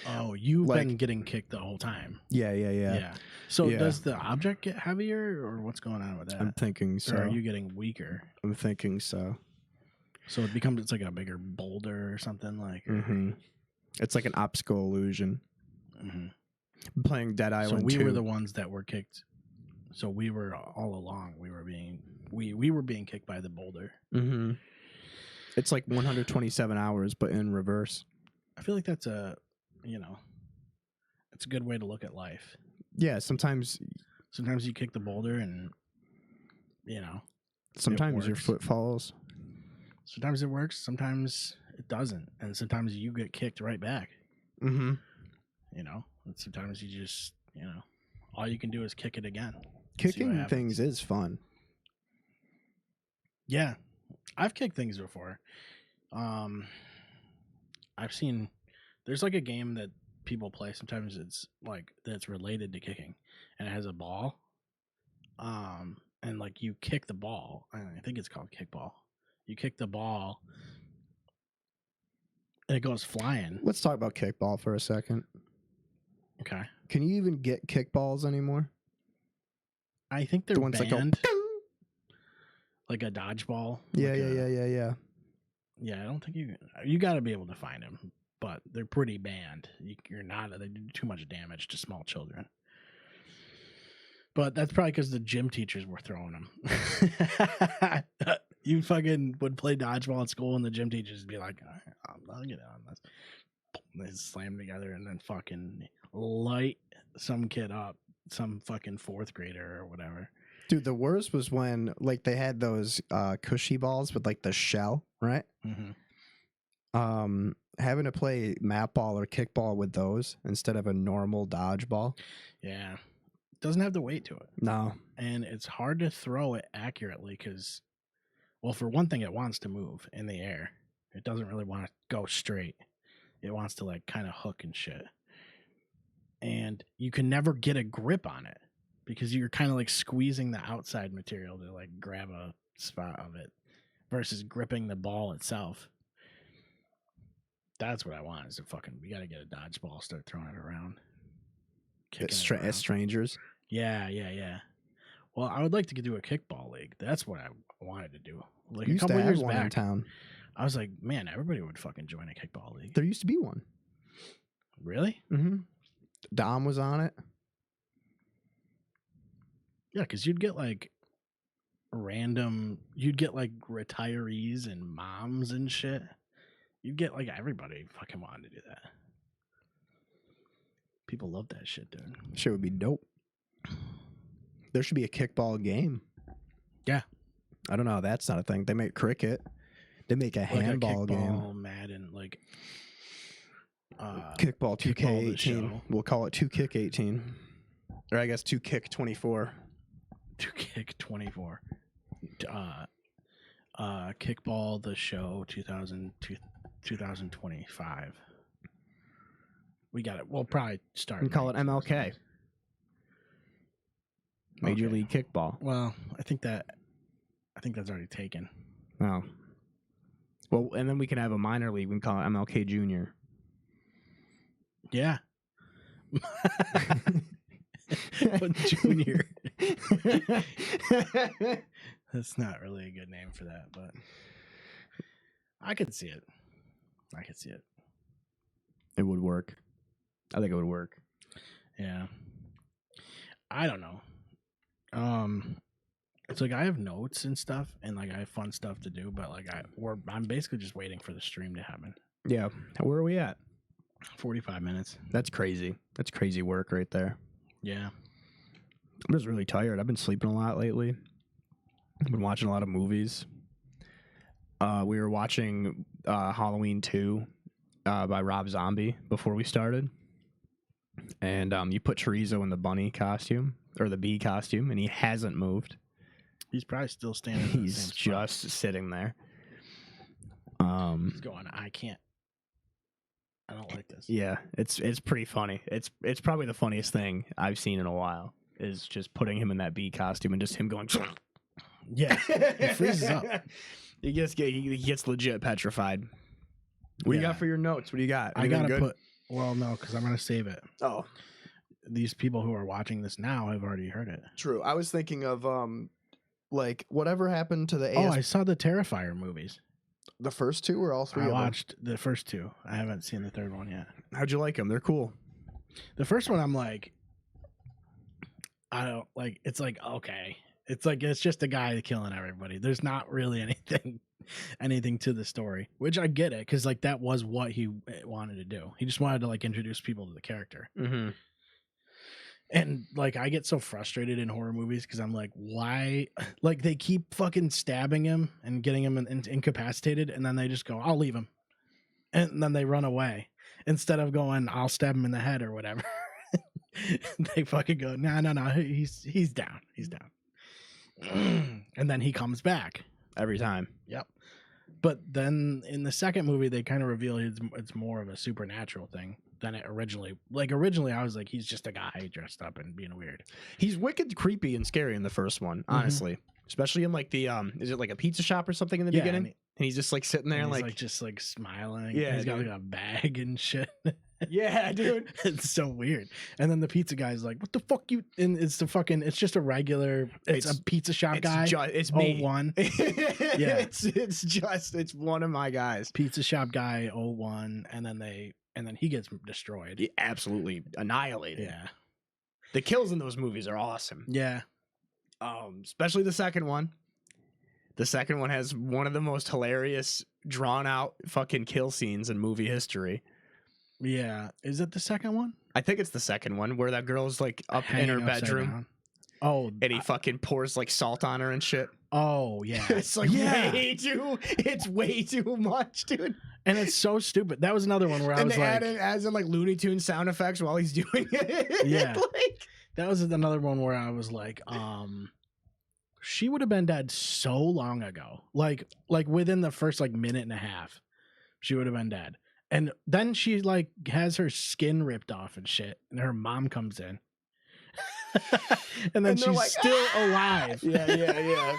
Oh, you've Like- been getting kicked the whole time. Yeah. So Yeah. does the object get heavier, or what's going on with that? I'm thinking so. Or are you getting weaker? I'm thinking so. So it's like a bigger boulder or something like. Mm-hmm. It's like an optical illusion. Mhm. I'm playing Dead So Island we 2. were the ones that were kicked. So we were all along. We were being kicked by the boulder. Mm-hmm. It's like 127 hours, but in reverse. I feel like that's it's a good way to look at life. Yeah, sometimes Sometimes you kick the boulder and, your works. foot falls. sometimes it works, sometimes it doesn't. And sometimes you get kicked right back, Mm-hmm. And sometimes you just, all you can do is kick it again. See what Kicking happens. things is fun. Yeah. I've kicked things before. I've seen there's like a game that people play. Sometimes it's like that's related to kicking, and it has a ball. And like you kick the ball. I think it's called kickball. You kick the ball, and it goes flying. Let's talk about kickball for a second. Okay. Can you even get kickballs anymore? I think they're The ones that go banned, like a dodgeball. Yeah. Yeah, I don't think you got to be able to find them, but they're pretty banned. You're not. They do too much damage to small children. But that's probably because the gym teachers were throwing them. You fucking would play dodgeball at school, and the gym teachers would be like, "All right, I'll get on this." They slam together and then fucking light some kid up, some fucking fourth grader or whatever. Dude, the worst was when like they had those cushy balls with like the shell, right? Mm-hmm. Having to play mat ball or kickball with those instead of a normal dodgeball. Yeah. Doesn't have the weight to it. No. And it's hard to throw it accurately because, well, for one thing, it wants to move in the air. It doesn't really want to go straight. It wants to like kind of hook and shit. And you can never get a grip on it because you're kind of like squeezing the outside material to like grab a spot of it versus gripping the ball itself. That's what I want is to fucking, we got to get a dodgeball, start throwing it around. As strangers. Yeah. Well, I would like to do a kickball league. That's what I wanted to do. Like We a used to couple have years one in back, town. I was like, man, everybody would fucking join a kickball league. There used to be one. Really? Mm-hmm. Dom was on it. Yeah, because you'd get like retirees and moms and shit. You'd get like everybody fucking wanted to do that. People love that shit, dude. Shit would be dope. There should be a kickball game. Yeah. I don't know. That's not a thing. They make cricket. They make a Like handball a game. kickball, Madden, like Kickball 2K18. show. We'll call it 2Kick18. Or I guess 2Kick24. to kick 24. Kickball the show 2025. We got it. We'll probably start. We call it MLK. Major Okay. League Kickball. Well, I think that's already taken. Oh. Well, and then we can have a minor league. We can call it MLK Junior. Yeah. But junior. That's not really a good name for that, but I could see it. It would work. I think it would work. Yeah. I don't know. It's like I have notes and stuff, and like I have fun stuff to do, but like I'm basically just waiting for the stream to happen. Yeah. Where are we at? 45 minutes. That's crazy. That's crazy work right there. Yeah. I'm just really tired. I've been sleeping a lot lately. I've been watching a lot of movies. We were watching Halloween 2 by Rob Zombie before we started. And you put Chorizo in the bunny costume, or the bee costume, and he hasn't moved. He's probably still standing in the He's same spot. just sitting there. He's going, I don't like this. Yeah, it's pretty funny. It's probably the funniest thing I've seen in a while is just putting him in that bee costume and just him going. Yeah. He freezes up. He gets legit petrified. What do you got for your notes? What do you got? I Anything gotta good? Well, no, because I'm gonna save it. Oh, These people who are watching this now have already heard it. true. I was thinking of like whatever happened to the Oh, I saw the Terrifier movies. the first two or all three I of them? watched the first two. I haven't seen the third one yet. How'd you like them? They're cool. The first one, I'm like, I don't like. It's like okay. It's like it's just a guy killing everybody. There's not really anything to the story, which I get it because like that was what he wanted to do. He just wanted to like introduce people to the character. Mm-hmm. And like I get so frustrated in horror movies because I'm like, why? Like they keep fucking stabbing him and getting him incapacitated, and then they just go, "I'll leave him," and then they run away instead of going, "I'll stab him in the head" or whatever. They fucking go, "No, he's down, he's down," and then he comes back Every time. Yep. But then in the second movie, they kind of reveal it's more of a supernatural thing than it originally. Like originally, I was like, he's just a guy dressed up and being weird. He's wicked creepy and scary in the first one, honestly. Especially in like the is it like a pizza shop or something in the beginning? And he's just like sitting there and and he's like just like smiling. Yeah, He's got like a bag and shit. yeah, dude. It's so weird. And then the pizza guy's like, "What the fuck you?" And it's just a regular. It's a pizza shop guy. It's me. 01. Yeah, it's one of my guys. Pizza shop guy 01, and then he gets destroyed. He absolutely annihilated. Yeah. The kills in those movies are awesome. Yeah. Especially the second one. The second one has one of the most hilarious, drawn out fucking kill scenes in movie history. Yeah. Is it the second one? I think it's the second one where that girl's like up in her Hanging upside bedroom. down. Oh, And he fucking pours like salt on her and shit. oh yeah. It's like it's way too much, dude. And it's so stupid. That was another one where I And was they like, adds in like Looney Tunes sound effects while he's doing it. Yeah. Like, that was another one where I was like, she would have been dead so long ago. Like within the first like minute and a half, she would have been dead. And then she like has her skin ripped off and shit, and her mom comes in. And then And they're she's like, still alive. yeah.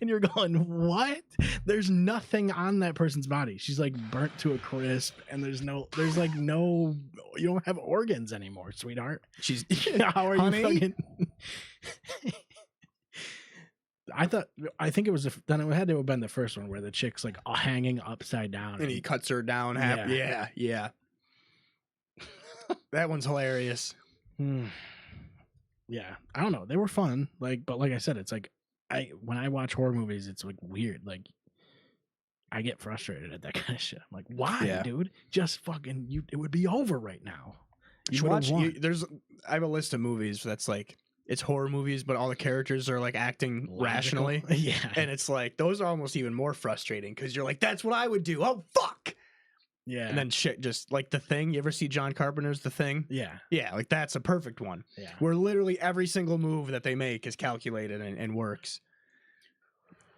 And you're going, what? There's nothing on that person's body. She's like burnt to a crisp, and there's like no, you don't have organs anymore, sweetheart. She's How are Honey? you fucking? I think it was then it had to have been the first one where the chick's like hanging upside down, and he cuts her down half. Yeah. That one's hilarious. Yeah, I don't know. They were fun, but like I said, it's like when I watch horror movies, it's like weird. Like I get frustrated at that kind of shit. I'm like, why, dude? Just fucking it would be over right now. You Watch. won. I have a list of movies that's like it's horror movies, but all the characters are like acting Logical. rationally. Yeah, And it's like those are almost even more frustrating because you're like, that's what I would do. Oh fuck. yeah, And then shit, just like The Thing. You ever see John Carpenter's The Thing? yeah, Yeah, like that's a perfect one. yeah. Where literally every single move that they make is calculated and works.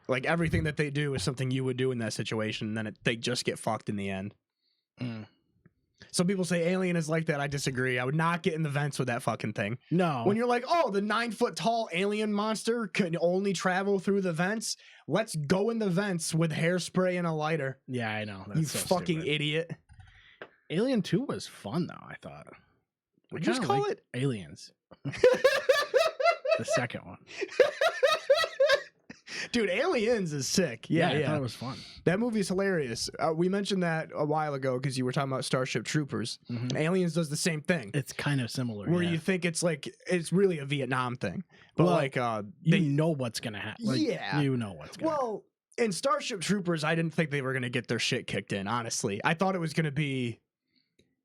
Like everything that they do is something you would do in that situation, and then they just get fucked in the end. Some people say Alien is like that. I disagree. I would not get in the vents with that fucking thing. No, When you're like, oh, the 9-foot tall alien monster can only travel through the vents. Let's go in the vents with hairspray and a lighter. yeah, I know. That's You so fucking stupid. idiot. Alien 2 was fun though. I thought. What'd you just call it? Aliens. The second one. Dude, Aliens is sick. Yeah. I thought it was fun. That movie's hilarious. We mentioned that a while ago because you were talking about Starship Troopers. Mhm. Aliens does the same thing. It's kind of similar. Where yeah. you think it's like it's really a Vietnam thing, but Well, like you know what's gonna happen. Like, Yeah. you know what's gonna. well, in Starship Troopers, I didn't think they were gonna get their shit kicked in. Honestly, I thought it was gonna be.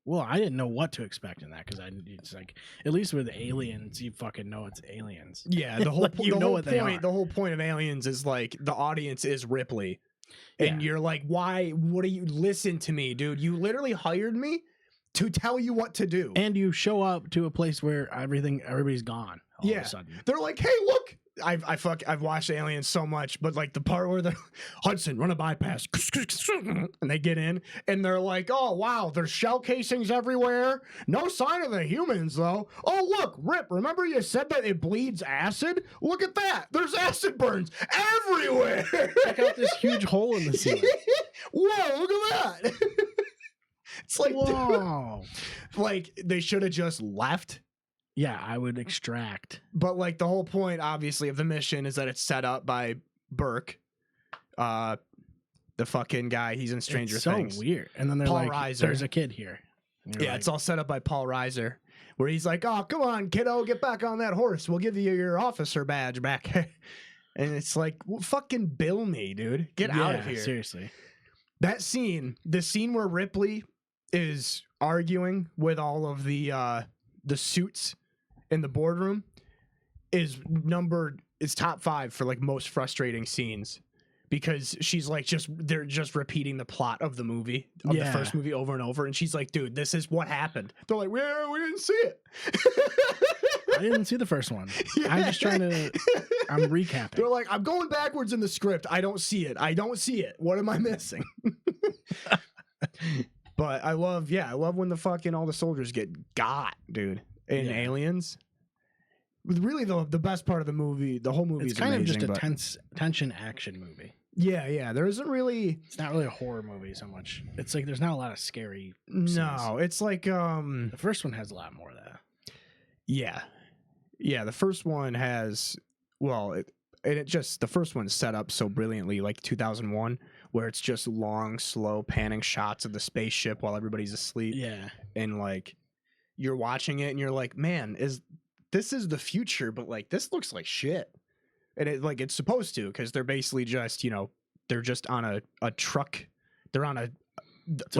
Well, I didn't know what to expect in that because it's like at least with aliens, you fucking know it's aliens. Yeah, the whole Like, you the know whole what they point. are. The whole point of Aliens is like the audience is Ripley, and Yeah. you're like, why? What do you listen to me, dude? You literally hired me to tell you what to do. And you show up to a place where everybody's gone. All of a sudden. They're like, hey, look. I've watched Aliens so much, but like the part where the Hudson run a bypass and they get in and they're like, oh wow, there's shell casings everywhere. No sign of the humans though. Oh look, Rip, remember you said that it bleeds acid? Look at that. There's acid burns everywhere. Check out this huge hole in the ceiling. Whoa, look at that. It's like, Whoa. like they should have just left. Yeah, I would extract. But like the whole point, obviously, of the mission is that it's set up by Burke, the fucking guy. He's in Stranger Things. So weird. And then they're Paul like, Reiser. "There's a kid here." Yeah, it's all set up by Paul Reiser, where he's like, "Oh, come on, kiddo, get back on that horse. We'll give you your officer badge back." And it's like, well, fucking bill me, dude. Get out of here. Seriously. That scene, the scene where Ripley is arguing with all of the suits in the boardroom is top 5 for like most frustrating scenes, because she's like they're just repeating the plot of the movie, of the first movie over and over, and she's like, dude, this is what happened. They're like, well, we didn't see it. I didn't see the first one. I'm just trying to. I'm recapping. They're like, I'm going backwards in the script. I don't see it. What am I missing? But I love when the fucking all the soldiers get got, dude, in Aliens. Really, the best part of the movie, the whole movie, it's is kind amazing, of just a tension action movie. Yeah. There isn't really. It's not really a horror movie so much. It's like there's not a lot of scary. No, scenes. it's like The first one has a lot more of that. Yeah. The first one has the first one's set up so brilliantly, like 2001, where it's just long, slow panning shots of the spaceship while everybody's asleep. Yeah, and like you're watching it and you're like, man, this is the future, but like this looks like shit. And it's supposed to, because they're basically just, they're just on a truck. They're on a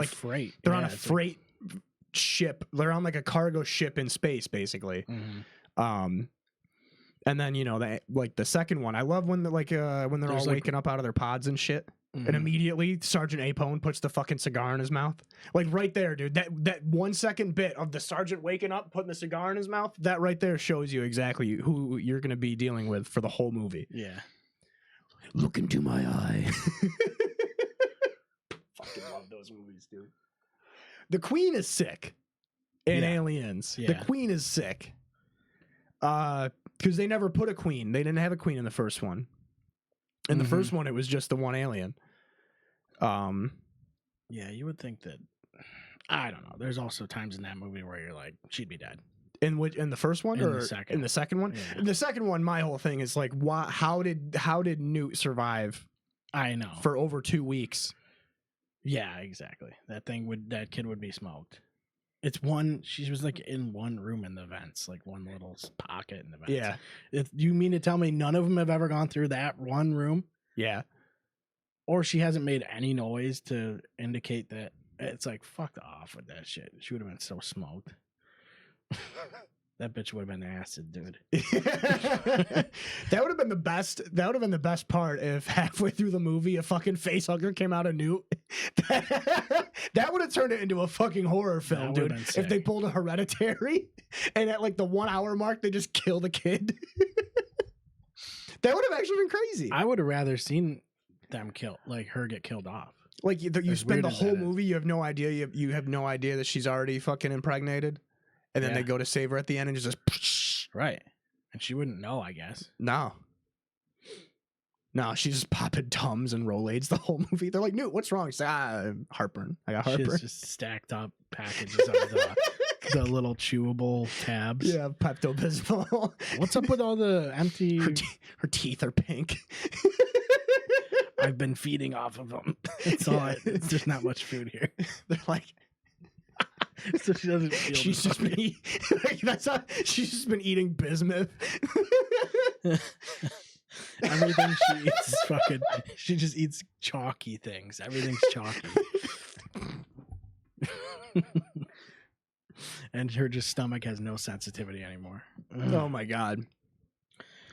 freight. They're on a freight ship. They're on like a cargo ship in space, basically. Mm-hmm. And then the second one, I love when they're all waking up out of their pods and shit. Mm-hmm. And immediately Sergeant Apone puts the fucking cigar in his mouth. Like right there, dude. That 1 second bit of the sergeant waking up, putting the cigar in his mouth, that right there shows you exactly who you're going to be dealing with for the whole movie. Yeah. Look into my eye. Fucking love those movies, dude. The Queen is sick in Aliens. Yeah. The Queen is sick. Because they never put a queen. They didn't have a queen in the first one. In the first one, it was just the one alien. Yeah, you would think that. I don't know. There's also times in that movie where you're like, she'd be dead. In the first one, In or the second. in the second one? Yeah. In the second one, my whole thing is like, how did Newt survive I know. for over 2 weeks? Yeah, exactly. That kid would be smoked. She was like in one room in the vents, like one little pocket in the vents. Yeah, You mean to tell me none of them have ever gone through that one room? yeah. Or she hasn't made any noise to indicate that? It's like, fuck off with that shit. She would have been so smoked. That bitch would have been acid, dude. That would have been the best. That would have been the best part if halfway through the movie a fucking facehugger came out of Newt. That would have turned it into a fucking horror film, dude. If they pulled a Hereditary and at like the 1 hour mark they just kill the kid. That would have actually been crazy. I would have rather seen them her get killed off. Like you spend the whole movie, you have no idea. You have no idea that she's already fucking impregnated. And then they go to save her at the end and just right. And she wouldn't know, I guess. No, she's just popping Tums and Rolaids the whole movie. They're like, Newt, what's wrong? She's like, heartburn. I got heartburn. She's just stacked up packages of the little chewable tabs. Yeah, Pepto-Bismol. What's up with all the empty... Her teeth are pink. I've been feeding off of them. There's not much food here. They're like... So she doesn't feel. She's just been eating bismuth. Everything she eats is fucking. She just eats chalky things. Everything's chalky. And her stomach has no sensitivity anymore. Oh my god.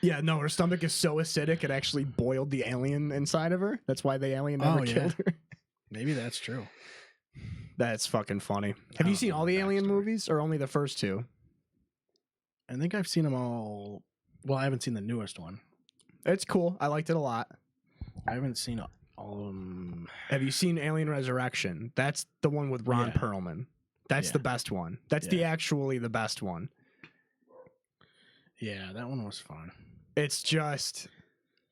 Yeah, no, her stomach is so acidic it actually boiled the alien inside of her. That's why the alien never killed her. Maybe that's true. That's fucking funny. Have you seen all the Alien movies or only the first two? I think I've seen them all. Well, I haven't seen the newest one. It's cool. I liked it a lot. I haven't seen all of them. Have you seen Alien Resurrection? That's the one with Ron Perlman. That's the best one. That's actually the best one. Yeah, that one was fun. It's just...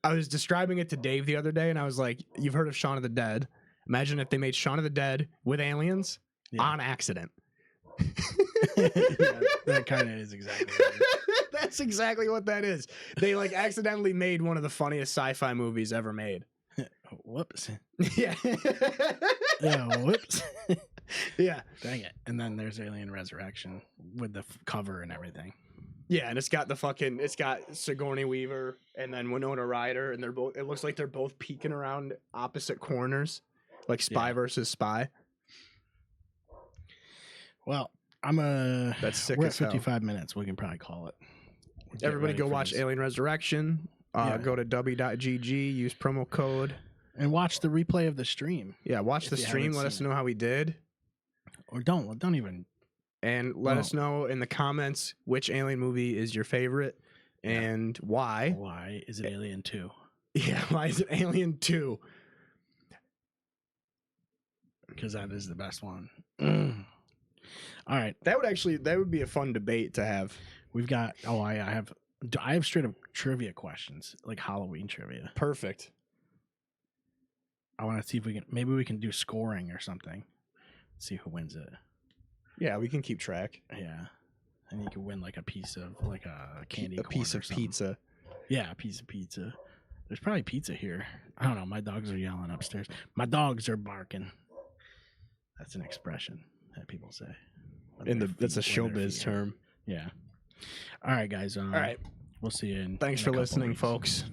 I was describing it to Dave the other day, and I was like, you've heard of Shaun of the Dead. Imagine if they made Shaun of the Dead with aliens Yeah. on accident. Yeah, that kind of is exactly what it is. That's exactly what that is. They like accidentally made one of the funniest sci-fi movies ever made. Whoops. Yeah. Yeah, whoops. Yeah. Dang it. And then there's Alien Resurrection with the cover and everything. Yeah, and it's got Sigourney Weaver and then Winona Ryder, and it looks like they're both peeking around opposite corners, like spy versus spy. Well, That's sick we're at as hell. 55 minutes. We can probably call it. Get Everybody ready go for watch this. Alien Resurrection. Yeah. Go to w.gg, use promo code. And watch the replay of the stream. Yeah, watch If the you stream. haven't Let us seen know how we did. Or don't even. And let us know in the comments which Alien movie is your favorite and why. Why is it Alien 2? Yeah, why is it Alien 2? Because that is the best one. All right. That would be a fun debate to have. We've got, I have straight up trivia questions, like Halloween trivia. Perfect. I want to see if maybe we can do scoring or something. See who wins it. Yeah, we can keep track. Yeah. And you can win like a piece of like a candy A corn piece or of something. pizza. Yeah, a piece of pizza. There's probably pizza here. I don't know. My dogs are yelling upstairs. My dogs are barking. That's an expression that people say. That's a When their showbiz feet term. Yeah. All right, guys. All right. We'll see you in. Thanks in a for couple listening, weeks. folks.